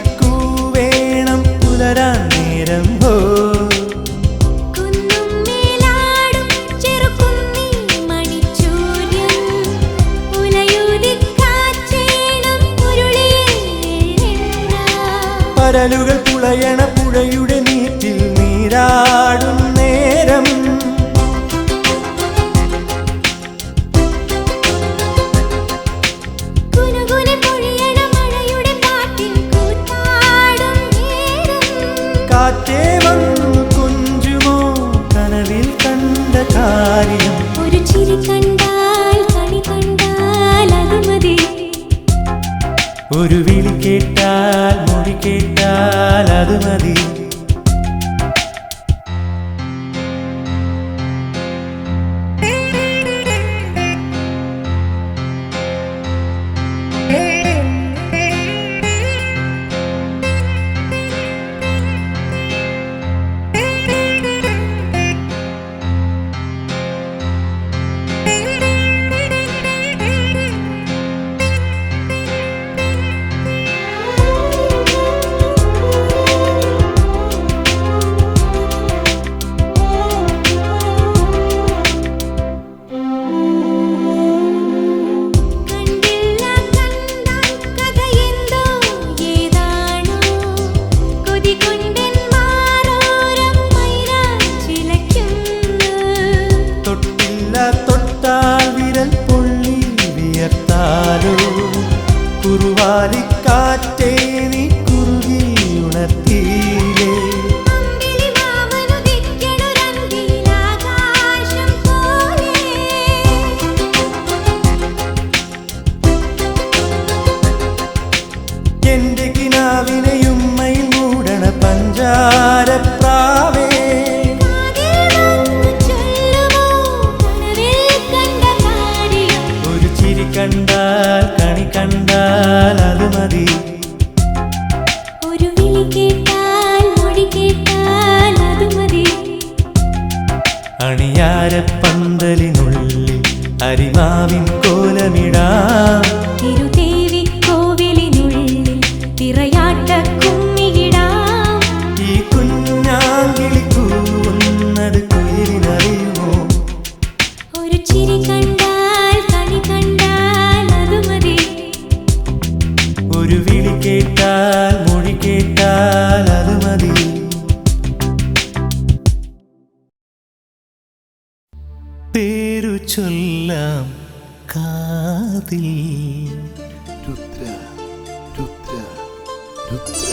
ചിറകാട്ടിക്കൂവേണം പുലരാൻ നേരം ഹോ പരലുകൾ പുളയണ പുഴയുടെ നീറ്റിൽ നീരാടും നേരം കാറ്റേ വന്നു കുഞ്ചുമോ കനവിൽ കണ്ട കാര്യം ഒരു ചിരി കണ്ടാൽ കണി കണ്ടാൽ അത് മതി ഒരു വിളി കേട്ടാൽ മൊഴി കേട്ടാൽ അത് മതി കുറുവാലിക്കാറ്റേ നീ കുറുകി ഉണർത്തിയിലേ എന്റെ കിനാവിനെയുമ്മയിൽ മൂടണ പഞ്ചാരപ്രാവേ ഒരു ചിരി കണ്ടാൽ കണി കണ്ടാൽ അത് മതി ഒരു വിളി കേട്ടാൽ മൊഴി കേട്ടാൽ അത് മതി അണിയാരപ്പന്തലിനുള്ളിൽ അരിമാവിൻ കോലമിടാം തിരുദേവി കോവിലിനുള്ളിൽ തിറയാട്ട കുമ്മിയിടാം ഈ കുഞ്ഞാങ്കിളി കൂവുന്നത് കുയിലിനറിയുമോ ഒരു ചിരി കണ്ടാൽ കണി കണ്ടാൽ അത് മതി ഒരു വിളി കേട്ടാൽ മൊഴി കേട്ടാൽ അത് മതി പേരു ചൊല്ലാം കാതിൽ രുദ്ര രുദ്ര രുദ്ര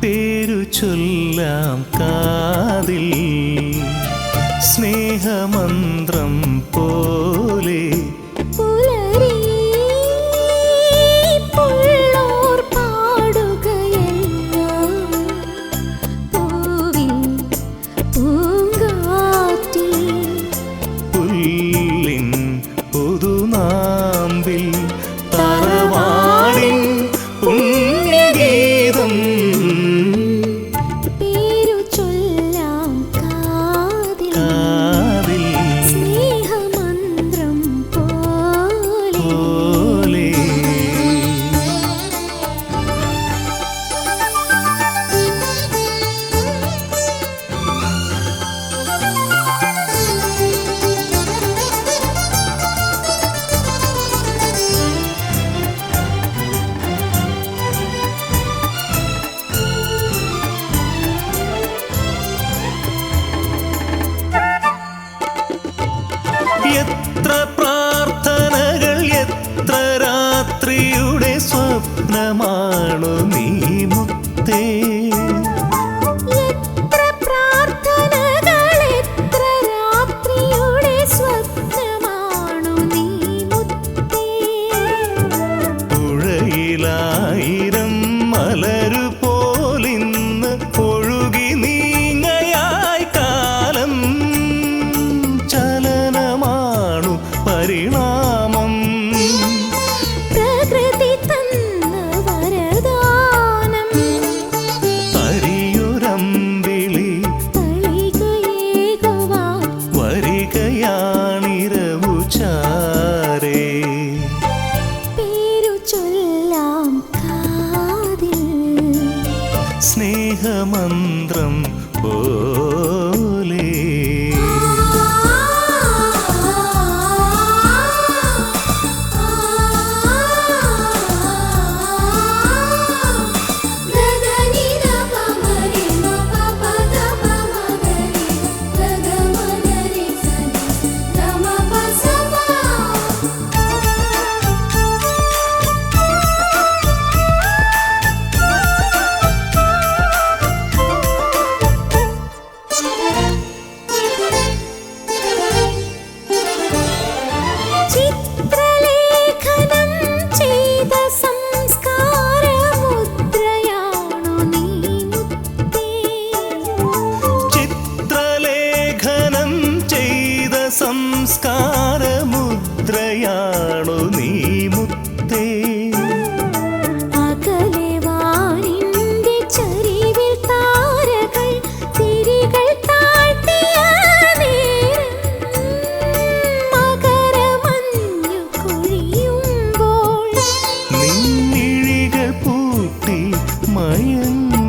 പേരു ചൊല്ലാം കാതിൽ സ്നേഹമന്ത്രം പോലെ പുലരി പുള്ളോർ പാടുകയെല്ലാം പൂവിൻ പൂങ്കാറ്റിൽ പുൽ സ്വപ്നമാണു നീ മുത്തേ. എത്ര പ്രാർത്ഥനകൾ, എത്ര രാത്രിയുടെ സ്വപ്നമാണു നീ മുത്തേ. പുഴയിലായിരം മലരു പോലിന്ന് ഒഴുകി നീങ്ങയായി കാലം. ചലനമാണു പരിണാമം. പ്രകൃതി തന്ന വരദാനം. അരിയുരമ്പിളി തളികയേകുവാൻ വരികയാണിരവു ചാരേ. പേരു ചൊല്ലാം കാതിൽ സ്നേഹമന്ത്രം പോലെ. ചിത്രലേഖനം ചെയ്ത സംസ്കാരമുദ്രയാണു നീ മുത്തേ. ചിത്രലേഖനം ചെയ്ത സംസ്കാരമുദ്രയാണു നീ മുത്തേ. അകലെ വാനിന്റെ ചരിവിൽ താരകൾ തിരികൾ താഴ്ത്തിയ നേരം മകരമഞ്ഞു കൊഴിയുമ്പോൾ നിന്നിഴികൾ പൂട്ടി മയങ്ങൂ.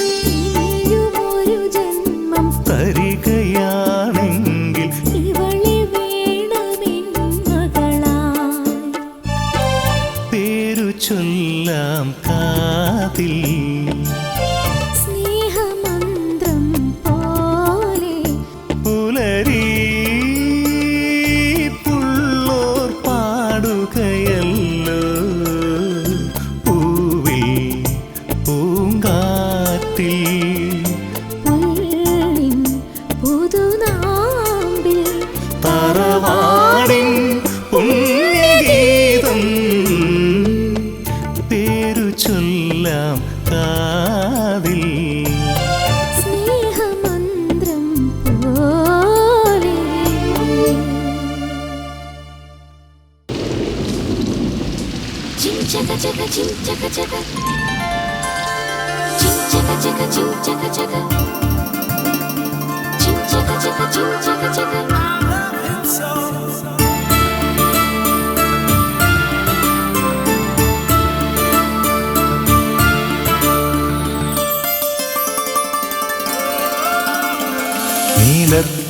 ഇനിയുമൊരു ജന്മം തരികയാണെങ്കിൽ ഇവളെ വേണമെൻ മകളായി. പേരു ചൊല്ലാം കാതിൽ സ്നേഹമന്ത്രം പോലെ പുലരി പുള്ളോർ പാടുകയല്ലോ. പൂവിൽ പൂങ്കാറ്റിൽ പുല്ലിൻ പുതുനാമ്പിൽ തറവാടിൻ പുണ്യഗീതം. പേരു ചൊല്ലാം കാതിൽ സ്നേഹമന്ത്രം പോലെ. ചിം ചക ചക ചിം ചക ചക ചിം ചക ചക ചിം ചക ചക ചിം ചക ചക ചിം ചക ചക.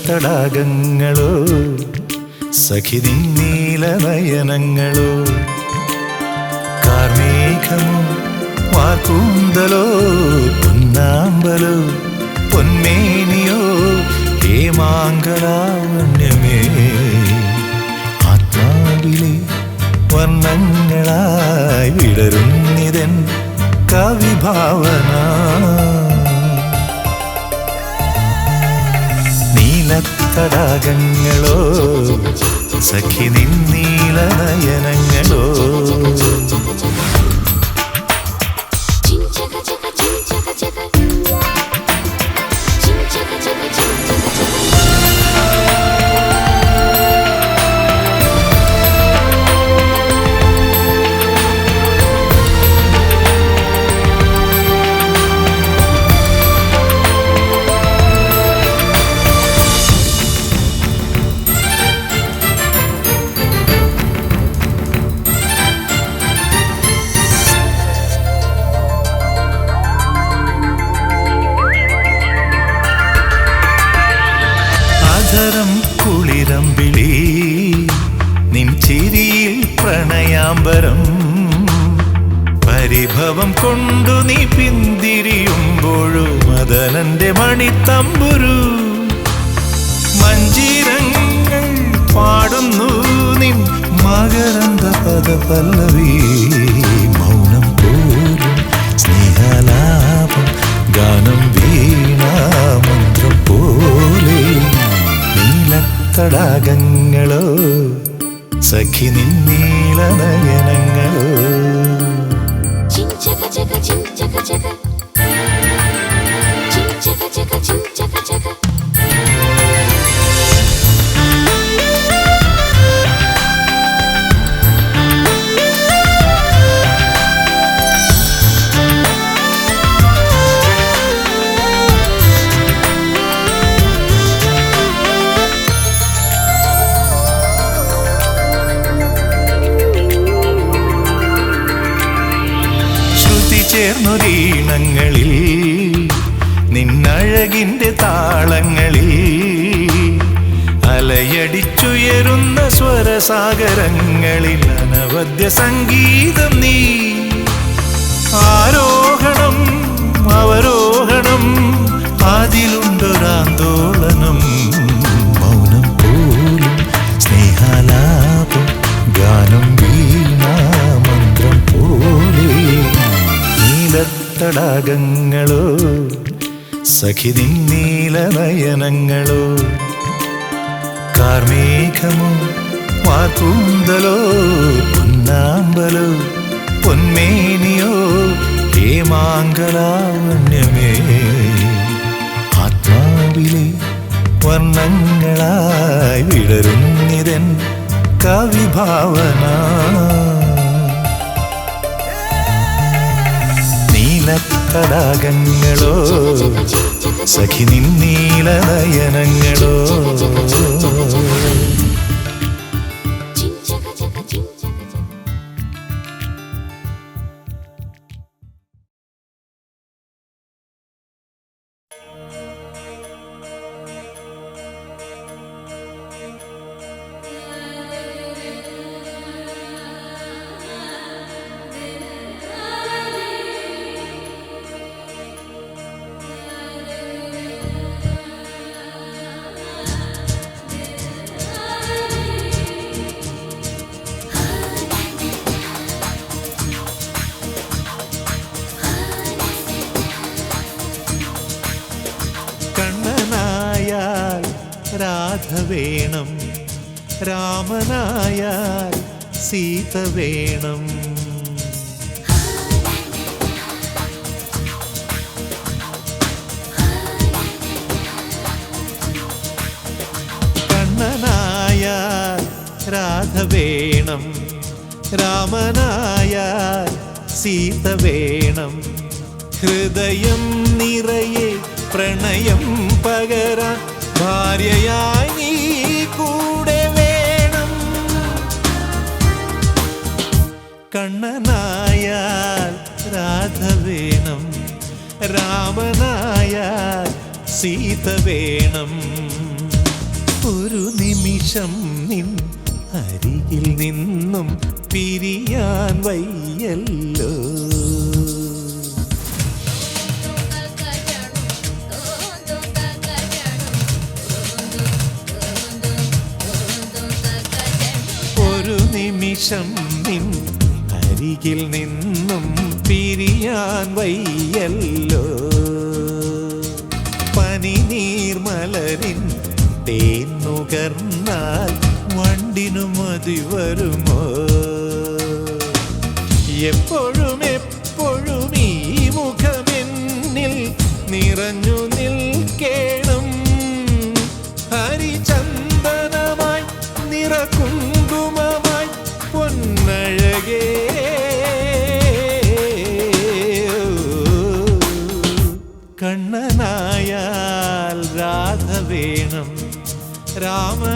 നീലത്തടാകങ്ങളോ സഖിനിൻ നീലനയനങ്ങളോ. കാർമേഘമോ വാക്കൂന്തലോ പൊന്നാമ്പലോ പൊന്മേനിയോ ഹേമാങ്കലാവണ്യമേ. ആത്മാവിലെ വർണ്ണങ്ങളായി വിടരുന്നിതൻ കവിഭാവന. നീലത്തടാകങ്ങളോ സഖി നിൻ നീലനയനങ്ങളോ. ചിം ചക ചക ചിം ചക ചക ചിം ചക ചക ചിം ചക ചക. കുളിരമ്പിളി നിൻ ചിരിയിൽ പ്രണയാംബരം. പരിഭവം കൊണ്ടു നീ പിന്തിരിയുമ്പോഴും മദനന്റെ മണിത്തമ്പുരു. മഞ്ജീരങ്ങൾ പാടുന്നു നിൻ മകരന്ദ പദപല്ലവി. ഗാനം വീണാമന്ത്രം പോലെ നീലത്തടാകങ്ങളോ സഖി നിന്നീലനയനങ്ങളോ ചിഞ്ചക ചക ചിഞ്ചക ചക ചിഞ്ചക ചക ചിഞ്ചക ചക ചേർന്നൊരീണങ്ങളിൽ നിന്നഴകിൻ്റെ താളങ്ങളിൽ അലയടിച്ചുയരുന്ന സ്വരസാഗരങ്ങളിൽ അനവദ്യ സംഗീതം നീ ആരോഹണം അവരോഹണം അതിലുണ്ടൊരാന്തോളനം മൗനം പോലും സ്നേഹാലാപം ഗാനം വീണാമന്ത്രം പോലെ നീലത്തടാകങ്ങളോ സഖി നിന്നീലനയനങ്ങളോ കാർമേഘമോ മാർക്കൂന്തലോ പൊന്നാമ്പലോ പൊന്മേനിയോ ഹേമാങ്കലാവണ്യമേ ആത്മാവിലെ വർണ്ണങ്ങളായി വിടരുന്നിതൻ കവിഭാവന നീലത്തടാകങ്ങളോ സഖി നിന്നീലനയനങ്ങളോ കണ്ണനായാൽ രാധ വേണം രാമനായാൽ സീത വേണം കണ്ണനായാൽ രാധ വേണം രാമനായാൽ സീത വേണം ഹൃദയം നിറയെ പ്രണയം പകരാൻ ഭാര്യയായി നീ കൂടെ വേണം കണ്ണനായാൽ രാധ വേണം രാമനായാൽ സീത വേണം ഒരു നിമിഷം നിൻ അരികിൽ നിന്നും പിരിയാൻ വയ്യല്ലോ നിമിഷം നിൻ അരികിൽ നിന്നും പിരിയാൻ വയ്യല്ലോ പനിനീർമലരിൻ തേൻ നുകർന്നാൽ വണ്ടിനു മതി വരുമോ എപ്പോഴും എപ്പോഴും ഈ മുഖമെന്നിൽ നിറഞ്ഞു നിൽക്കേണം ഹരിചന്ദനമായി നിറകുങ്കുമമായി പൊന്നഴകേ കണ്ണനായാൽ രാധ വേണം രാമനായാൽ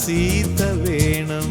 സീത വേണം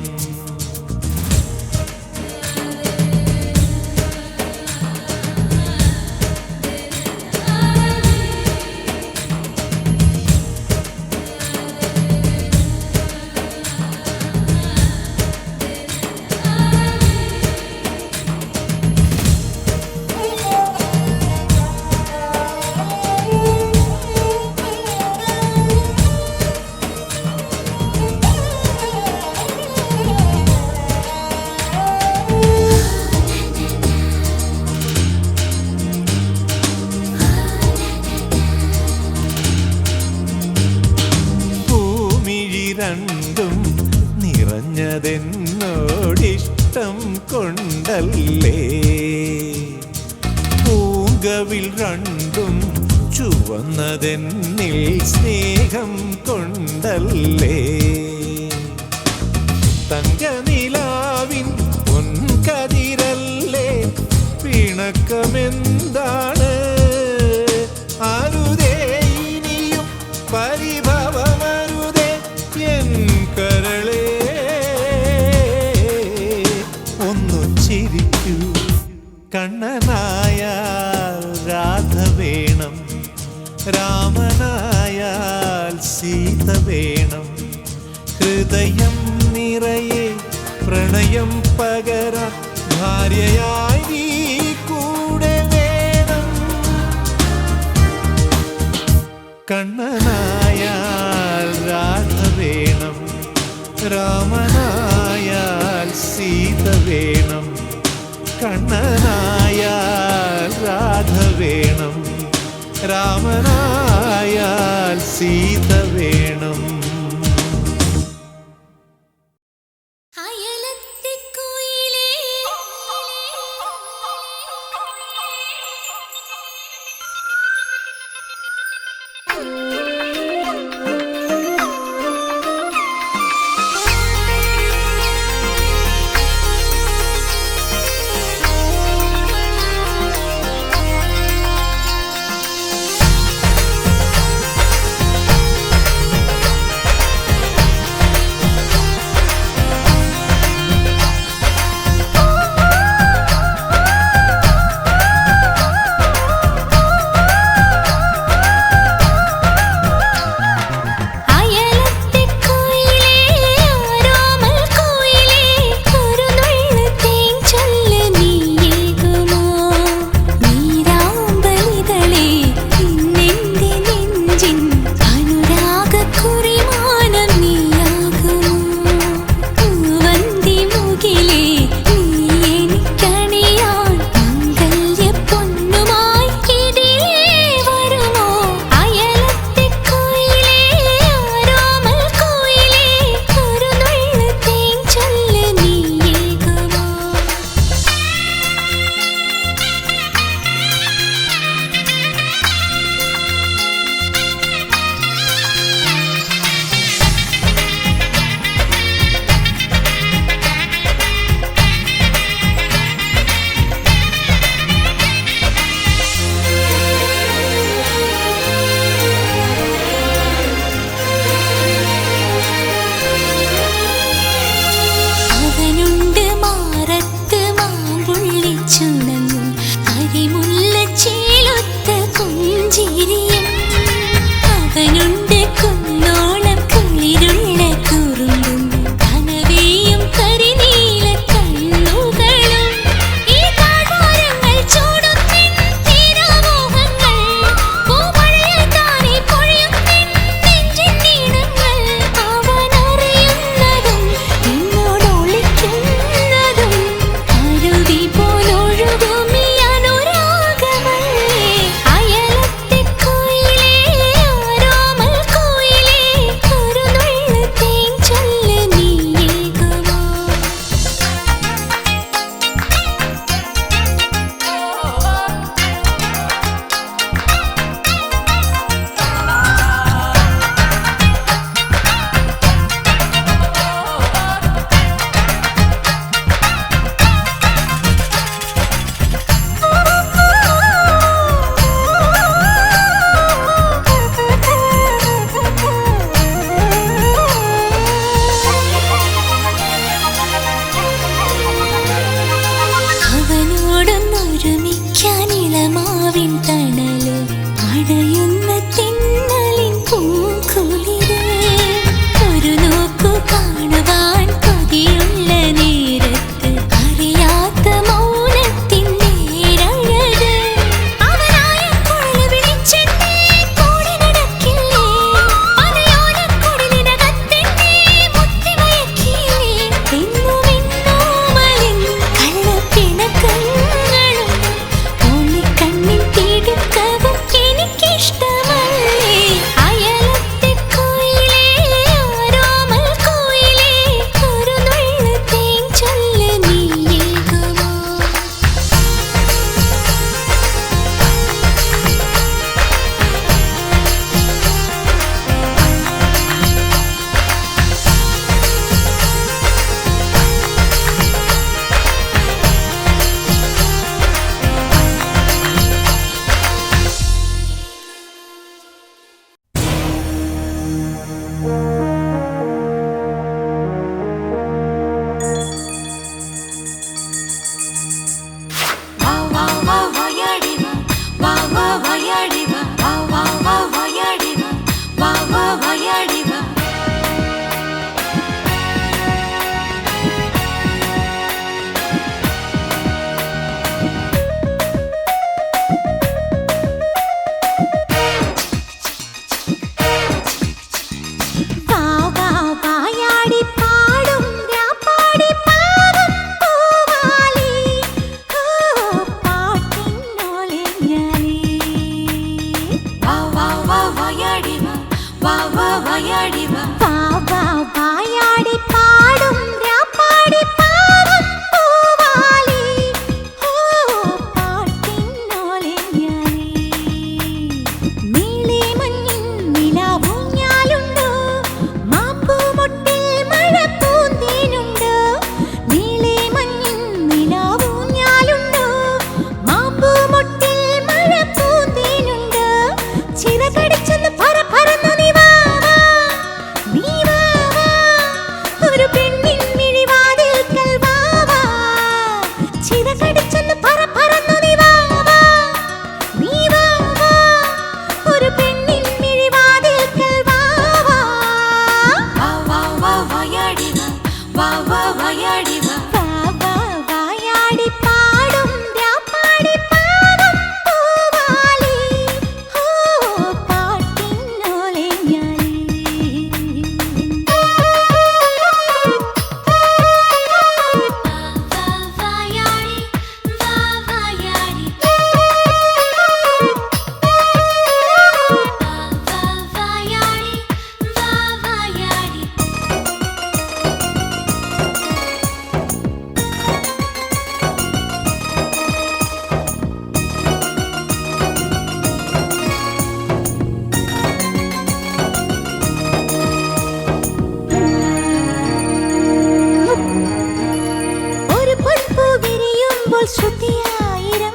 രണ്ടും നിറഞ്ഞതെന്നോടിഷ്ടം കൊണ്ടല്ലേ പൂങ്കവിൽ രണ്ടും ചുവന്നതെന്നിൽ സ്നേഹം കൊണ്ടല്ലേ തങ്കനിലാവിൻ പൊൻകതിരല്ലേ പിണക്കമെന്താണ് അരുതേ ഇനിയും പരിഭവമരുതേ എൻ കരളേ ഒന്നു ചിരിക്കൂ കണ്ണനായാൽ രാധ വേണം രാമനായാൽ സീത വേണം ഹൃദയം നിറയെ പ്രണയം പകരാൻ ഭാര്യയായി നീ കൂടെ വേണം കണ്ണനായാൽ രാധ വേണം രാമനായാൽ സീത വേണം കണ്ണനായാൽ രാധ വേണം രാമനായാൽ സീത വേണം എനിക്കിഷ്ടമല്ലേ അയലത്തെ കോയിലേ ആരോമൽ വായാടി പാടും രാപ്പാടി പാവം പൂവാലി ഓ പാട്ടിന്നോലെ ഞാനേ നീലേ മഞ്ഞിൻ നിലാവൂഞ്ഞാലുണ്ടോ മാപ്പുമൊട്ടിൽ മഴപ്പൂന്തേനുണ്ടോ നീലേ മഞ്ഞിൻ നിലാവൂഞ്ഞാലുണ്ടോ മാപ്പുമൊട്ടിൽ മഴപ്പൂന്തേനുണ്ടോ ചിറകടിച്ചൊന്ന് പറന്നു നീ വാ ഒരു പെണ്ണിൻ മിഴിവാതിൽക്കൽ വാ ചിറകടിച്ചൊന്ന് പറന്നു നീ വാ ഒരു പെണ്ണിൻ മിഴിവാതിൽക്കൽ വാ വായാടി പാടും രാപ്പാടി പാവം പൂവാലി ഓ പാട്ടിന്നോലെ ഞാനേ ശ്രുതിയായിരം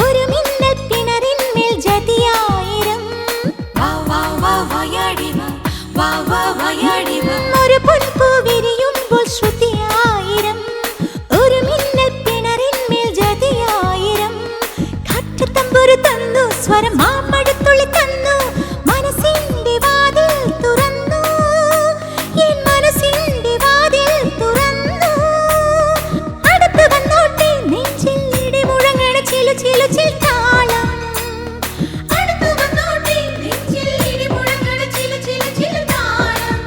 ഒരു മിന്നൽ പിണറിന്മേൽ ജതിയായിരം ഒരു പൊൻപൂ വിരിയുമ്പോൾ ശ്രുതിയായിരം ഒരു മിന്നൽ പിണറിന്മേൽ ജതിയായിരം കാറ്റു തമ്പുരു തന്നു സ്വരം മാമഴത്തുള്ളി തന്നു മനസ്സിന്റെ വാതിൽ തുറന്നു എൻ മനസ്സിന്റെ വാതിൽ തുറന്നു അടുത്ത് വന്നോട്ടെ നെഞ്ചിൽ ഇടി മുഴങ്ങണ ചിലു ചിലു ചിൽ താളം അടുത്ത് വന്നോട്ടെ നെഞ്ചിൽ ഇടി മുഴങ്ങണ ചിലു ചിലു ചിൽ താളം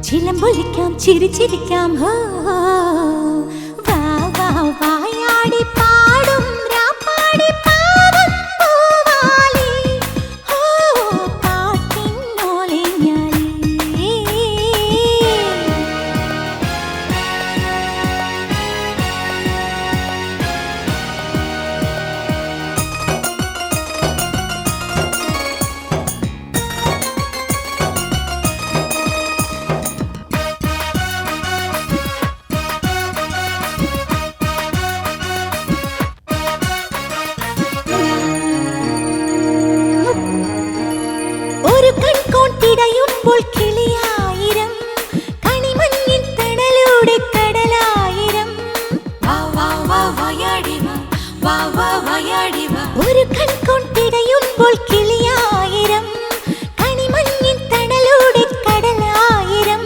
ചിലമ്പൊലിക്കാം ചിരിച്ചിരിക്കാം ഹോ വായാടി പാടും രാപ്പാടി പാവം പൂവാലി ഓ പാട്ടിന്നോലെ ഞാനേ ഒരു കൺകോൺതിടയുമ്പോൾ കിളിയായിരം കണിമഞ്ഞിൻ തണലൂടെ കടലായിരം ഒരു കൺകോൺതിടയുമ്പോൾ കിളിയായിരം കണിമഞ്ഞിൻ തണലൂടെ കടലായിരം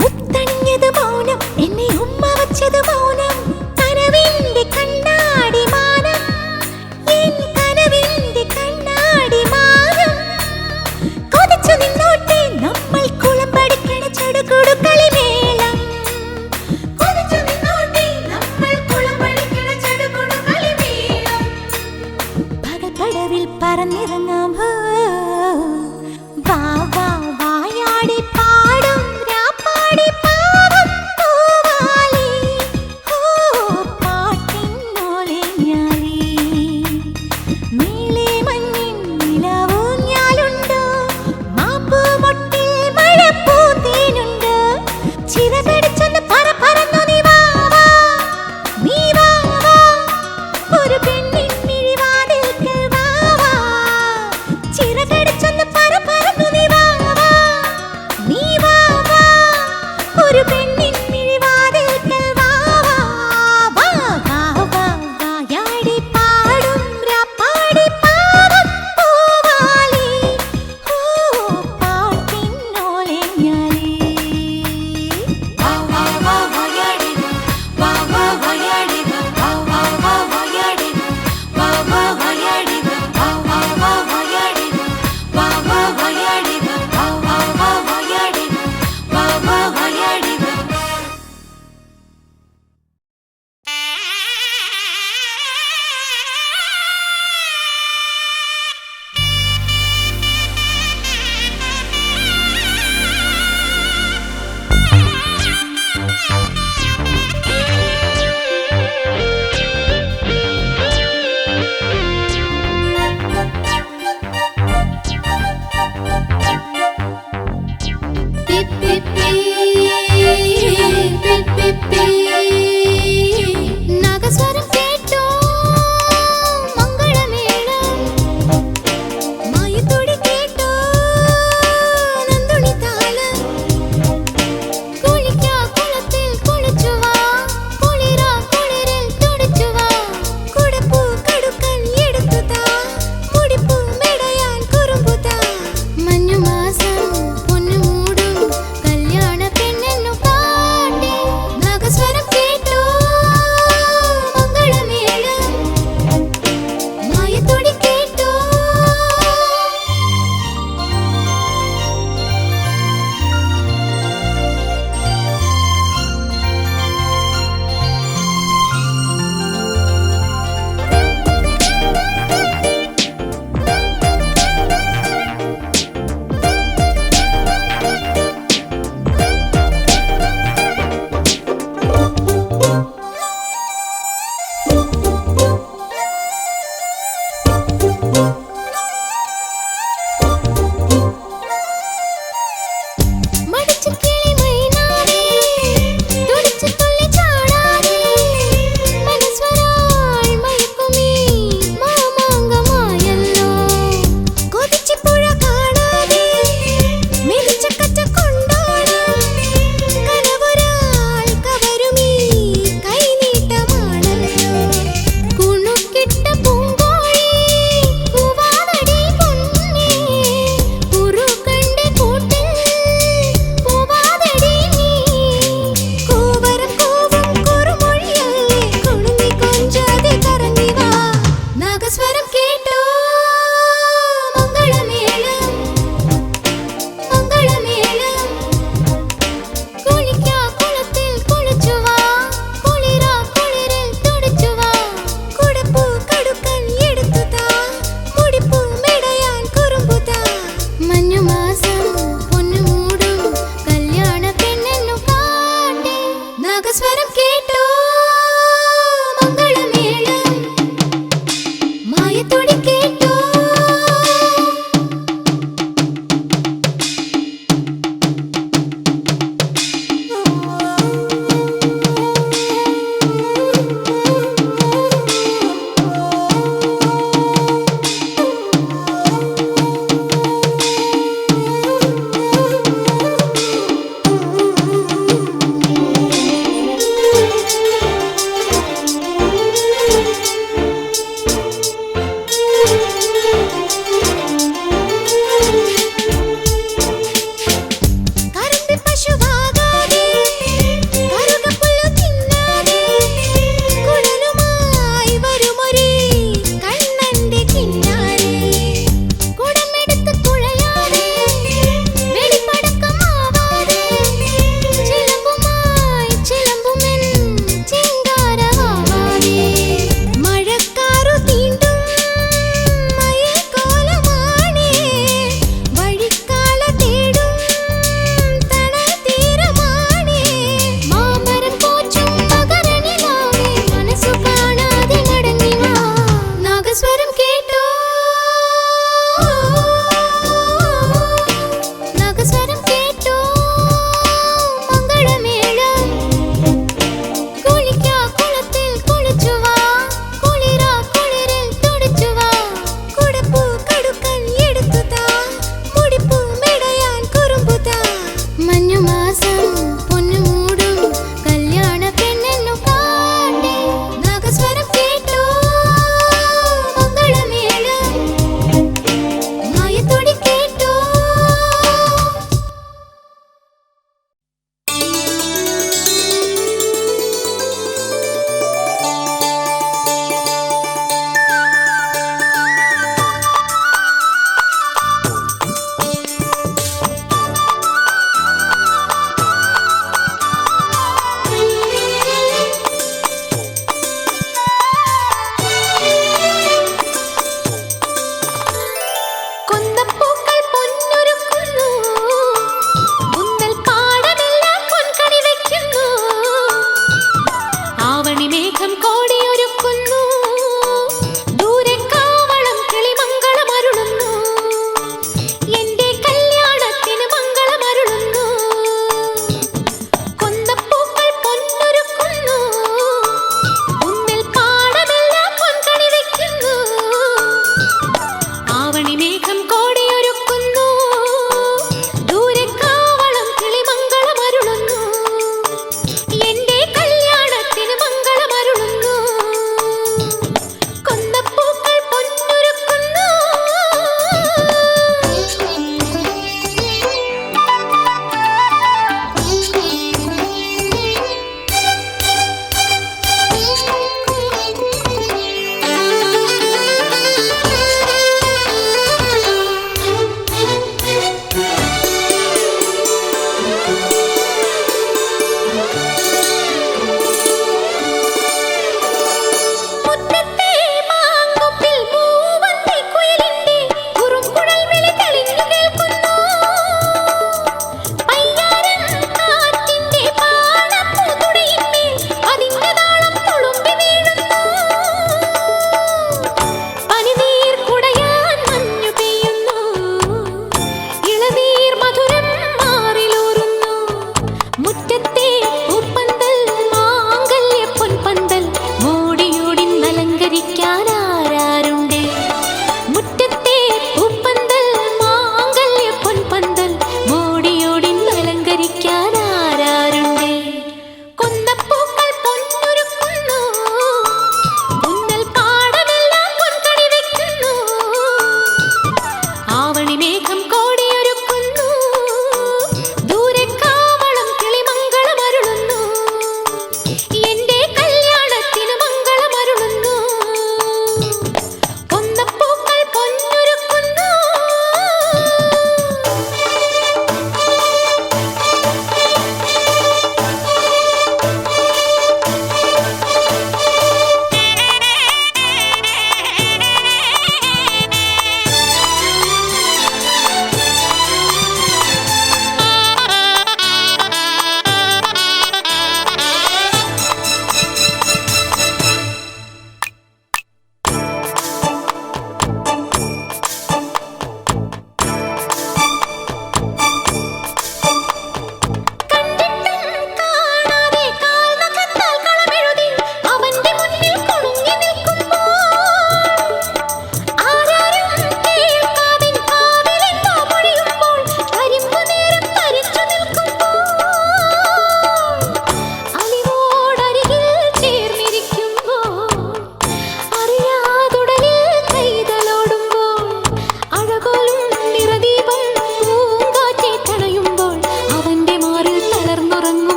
മുത്തണിഞ്ഞത് മൗനം എന്നെ ഉമ്മ വച്ചത് മൗനം കനവിന്റെ കണ്ണാടി മാനം എൻ കനവിന്റെ കണ്ണാടി മാനം കൊതിച്ചു നിന്നോട്ടെ നമ്മൾ കുളമ്പടിക്കണ ചടുകുടു കളിമേളം കൊതിച്ചു നിന്നോട്ടെ നമ്മൾ കുളമ്പടിക്കണ ചടുകുടു കളിമേളം പകൽപ്പടവിൽ പറന്നിറങ്ങാം ഹോ വായാടി പാടും രാപ്പാടി പാവം പൂവാലി ഓ പാട്ടിന്നോലെ ഞാനേ നീലേ മഞ്ഞിൻ നിലാവൂഞ്ഞാലുണ്ടോ മാപ്പുമൊട്ടിൽ മഴപ്പൂന്തേനുണ്ടോ ചിറകടിച്ചൊന്ന് പറന്നു നീ വാ ഒരു പെണ്ണിൻ മിഴിവാതിൽക്കൽ വാ ചിറകടിച്ചൊന്ന് പറന്നു നീ വാ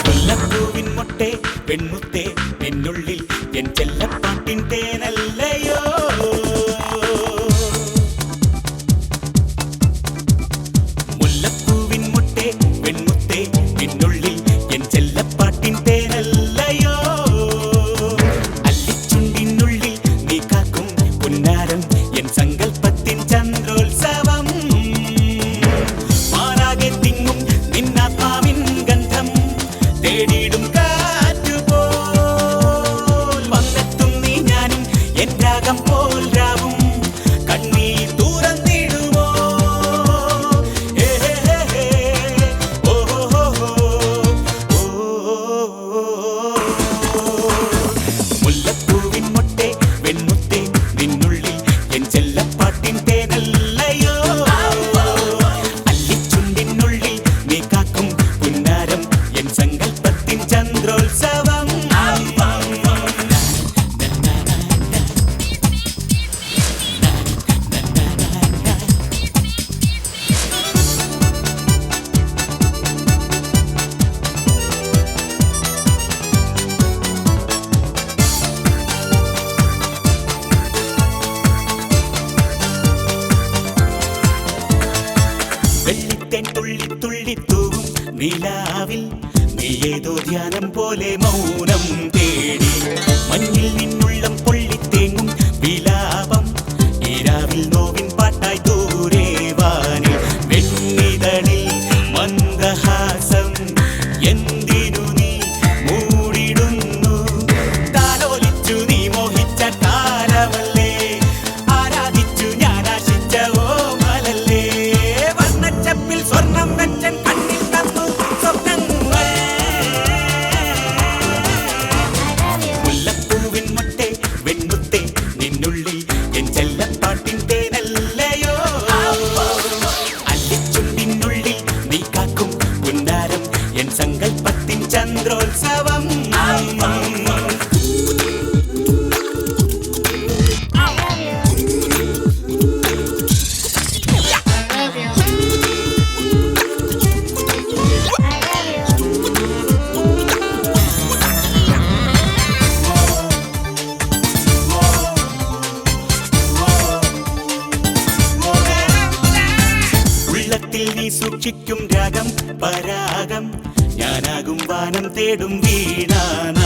മുല്ലപ്പൂവിൻ മൊട്ടെ പെൺമുത്തേ നിന്നുള്ളിൽ എൻ ചെല്ലപ്പാട്ടിൻ തേനല്ലയോ മുല്ലപ്പൂവിൻ മൊട്ടെ പെൺമുത്തേ നിന്നുള്ളിൽ എൻ ചെല്ലപ്പാട്ടിൻ തേനല്ലയോ അല്ലിച്ചുണ്ടിനുള്ളിൽ നീ കാക്കും പുന്നാരം എൻ സങ്കൽപ്പത്തിൻ ചന്ദ്രോത്സവം മാറാകെ തിങ്ങും നിന്നാത്മാവിൻ ഗന്ധം തേടിയിടും കാറ്റുപോൽ വന്നെത്തും നീ ഞാനും എൻ രാഗം പോൽ രാവും കണ്ണീർ തുറന്നിടുമോ മുല്ലപ്പൂവിൻ മൊട്ടെ വെൺമുത്തേ നിന്നുള്ളിൽ എൻ ചെല്ലപ്പാട്ടിൻ തേനല്ലയോ അല്ലിച്ചുണ്ടിനുള്ളിൽ നീ കാക്കും പുന്നാരം എൻ സങ്കൽപ്പത്തിൻ ചന്ദ്രോത്സവം വെള്ളിത്തേൻ തുള്ളി തുള്ളി തൂവും നിലാവിൽ നീ ഏതോ ധ്യാനം പോലെ മൗനം തേടി മഞ്ഞിൽ നിന്നുള്ളം പൊള്ളിത്തേങ്ങും വിലാപം ഈരാവിൽ നോവിൻ പാട്ടായി ദൂരെ വാനിൽ വെണ്ണിതളിൽ മന്ദഹാസം എന്തിനു നീ മൂടിടുന്നു താലോലിച്ചു നീ മോഹിച്ച കാലമല്ലേ ആരാധിച്ചു ഞാൻ ആശിച്ച ഓമലല്ലേ വർണ്ണച്ചപ്പിൽ സ്വർണം വെച്ചൻ കണ്ണിൽ തന്നു സ്വപ്നങ്ങൾ മുല്ലപ്പൂവിൻ മൊട്ടെ വെൺമുത്തേ നിന്നുള്ളിൽ എൻ ചെല്ലപ്പാട്ടിൻ തേനല്ലയോ അല്ലിച്ചുണ്ടിനുള്ളിൽ നീ കാക്കും പുന്നാരം എൻ സങ്കൽപ്പത്തിൻ ചന്ദ്രോത്സവം ഉള്ളത്തിൽ നീ സൂക്ഷിക്കും രാഗം പരാഗം ഞാനാകും വാനം തേടും വീണാന